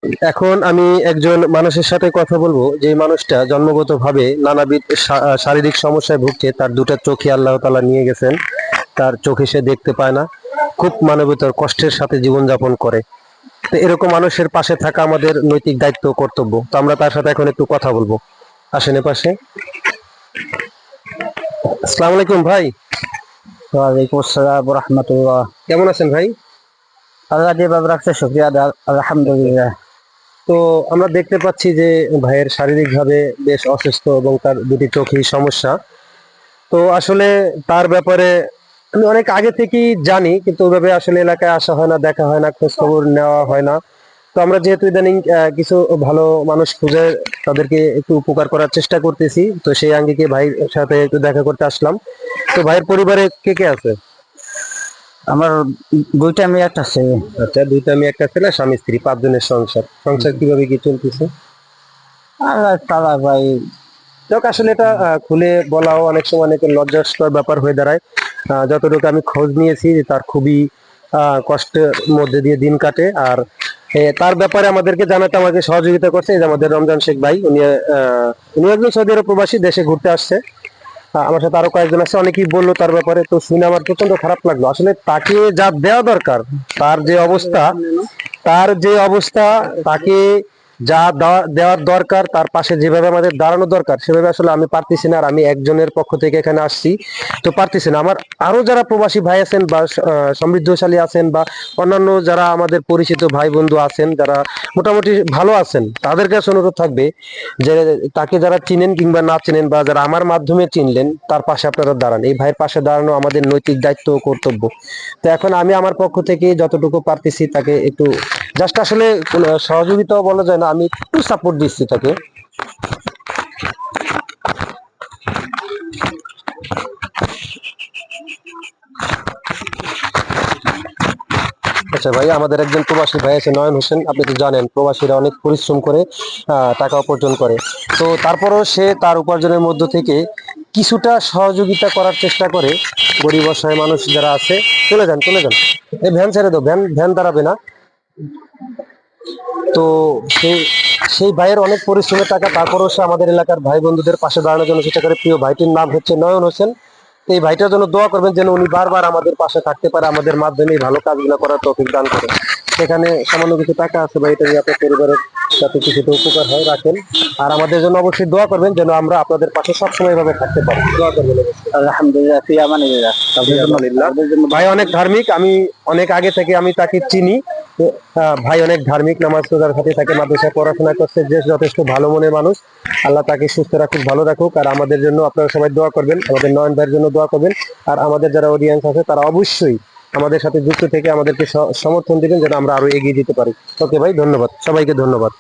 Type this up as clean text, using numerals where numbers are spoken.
এখন আমি একজন মানুষের সাথে কথা বলবো, যে মানুষটা জন্মগতভাবে নানাবিধ শারীরিক সমস্যায় ভুগছে। তার দুটো চোখে আল্লাহ তাআলা নিয়ে গেছেন, তার চোখে সে দেখতে পায় না, খুব মানবতার কষ্টের সাথে জীবনযাপন করে। তো এরকম মানুষের পাশে থাকা আমাদের নৈতিক দায়িত্ব ও কর্তব্য। তো আমরা তার সাথে এখন একটু কথা বলবো। আসেন পাশে। আসসালামু আলাইকুম ভাই। ওয়ালাইকুম আসসালাম রহমতুল্লাহ। কেমন আছেন ভাই? আল্লাহ যেভাবে রাখছে শুকরিয়া আলহামদুলিল্লাহ। তো আমরা দেখতে পাচ্ছি যে ভাইয়ের শারীরিকভাবে বেশ অসুস্থ এবং তার দুটি চোখেই সমস্যা। তো আসলে তার ব্যাপারে আমি অনেক আগে থেকেই জানি, কিন্তু ওইভাবে আসলে এলাকায় আসা হয় না, দেখা হয় না, খোঁজ খবর নেওয়া হয় না। তো আমরা যেহেতু ইদানিং কিছু ভালো মানুষ খুঁজে তাদেরকে একটু উপকার করার চেষ্টা করতেছি, তো সেই আঙ্গিকে ভাইয়ের সাথে একটু দেখা করতে আসলাম। তো ভাইয়ের পরিবারে কে কে আছে? আমার দুইটা মেয়ে একটা ছেলে। আচ্ছা, দুইটা মেয়ে একটা ছেলে, স্বামী স্ত্রী, 5 জনের সংসার। সংসার কিভাবে কি চলতেছে? আল্লাহ তাআলা ভাই। যাক, আসলে এটা খুলে বলাও অনেক সময় অনেকের লজ্জাস্কর ব্যাপার হয়ে দাঁড়ায়। যতটুকু আমি খোঁজ নিয়েছি যে তার খুবই কষ্টের মধ্যে দিয়ে দিন কাটে। আর তার ব্যাপারে আমাদেরকে জানাতে আমাকে সহযোগিতা করছে এই যে আমাদের রমজান শেখ ভাই। উনি একজন সৌদি আরব প্রবাসী, দেশে ঘুরতে আসছে। আমার সাথে আরো কয়েকজন আছে, অনেকেই বললো তার ব্যাপারে। তো শুনে আমার প্রচন্ড খারাপ লাগলো। আসলে তাকে যা দেওয়া দরকার, তার যে অবস্থা, তাকে যা দেওয়ার দরকার, তার পাশে যেভাবে আমাদের দাঁড়ানো দরকার, সেভাবে আসলে আমি পারতেছি না। আর আমি একজনের পক্ষ থেকে এখানে আসছি, তো পারতেছি না। আমার আরো যারা প্রবাসী ভাই আছেন বা সমৃদ্ধশালী আছেন, বা অন্যান্য যারা আমাদের পরিচিত ভাই বন্ধু আছেন, যারা মোটামুটি ভালো আছেন, তাদের কাছে অনুরোধ থাকবে যে তাকে যারা চিনেন কিংবা না চিনেন, বা যারা আমার মাধ্যমে চিনলেন, তার পাশে আপনারা দাঁড়ান। এই ভাইয়ের পাশে দাঁড়ানো আমাদের নৈতিক দায়িত্ব ও কর্তব্য। তো এখন আমি আমার পক্ষ থেকে যতটুকু পারতেছি তাকে একটু জাস্ট, আসলে কোনো সহযোগিতাও বলা যায় না, আমি একটু সাপোর্ট দিচ্ছি তাকে। আচ্ছা ভাই, আমাদের একজন প্রবাসী ভাই আছে, নয়ন হোসেন। আপনি তো জানেন প্রবাসীরা অনেক পরিশ্রম করে টাকা উপার্জন করে। তো তারপরও সে তার উপার্জনের মধ্য থেকে কিছুটা সহযোগিতা করার চেষ্টা করে গরিব অসহায় মানুষ যারা আছে। চলে যান, চলে যান, এই ভ্যান ছেড়ে দাও, ভ্যান ভ্যান দাঁড়াবে না। তো সেই সেই ভাইয়ের অনেক পরিশ্রমের টাকা, তারপরও সে আমাদের এলাকার ভাই বন্ধুদের পাশে দাঁড়ানোর জন্য চেষ্টা করে। প্রিয় ভাইটির নাম হচ্ছে নয়ন হোসেন। তো এই ভাইটার জন্য দোয়া করবেন যেন উনি বারবার আমাদের পাশে থাকতে পারে, আমাদের মাধ্যমে এই ভালো কাজগুলো করার তৌফিক দান করে। সেখানে সামান্য কিছু টাকা আছে ভাই, এটা নিয়ে আপনার পরিবারের যাতে কিছুটা উপকার হয় রাখেন। আর আমাদের জন্য অবশ্যই দোয়া করবেন যেন আমরা আপনাদের পাশে সবসময় এভাবে থাকতে পারি। দোয়া করবেন অবশ্যই। আলহামদুলিল্লাহ, ফি আমানিল্লাহ। আলহামদুলিল্লাহ। ভাই অনেক ধার্মিক, আমি অনেক আগে থেকে আমি তাকে চিনি। তো, ভাই অনেক ধার্মিক, নামাজ রোজার সাথে থাকে, মাদ্রাসায় পড়াশোনা করছে, যে যথেষ্ট ভালো মনের মানুষ। আল্লাহ তাকে সুস্থ রাখুক, ভালো রাখুক। আর আমাদের জন্য আপনারা সবাই দোয়া করবেন, আমাদের নয়ন ভাইয়ের জন্য দোয়া করবেন। আর আমাদের যারা অডিয়েন্স আছে তারা অবশ্যই আমাদের সাথে যুক্ত থেকে আমাদেরকে সমর্থন দিবেন যেন আমরা আরো এগিয়ে যেতে পারি। ওকে ভাই, ধন্যবাদ, সবাইকে ধন্যবাদ।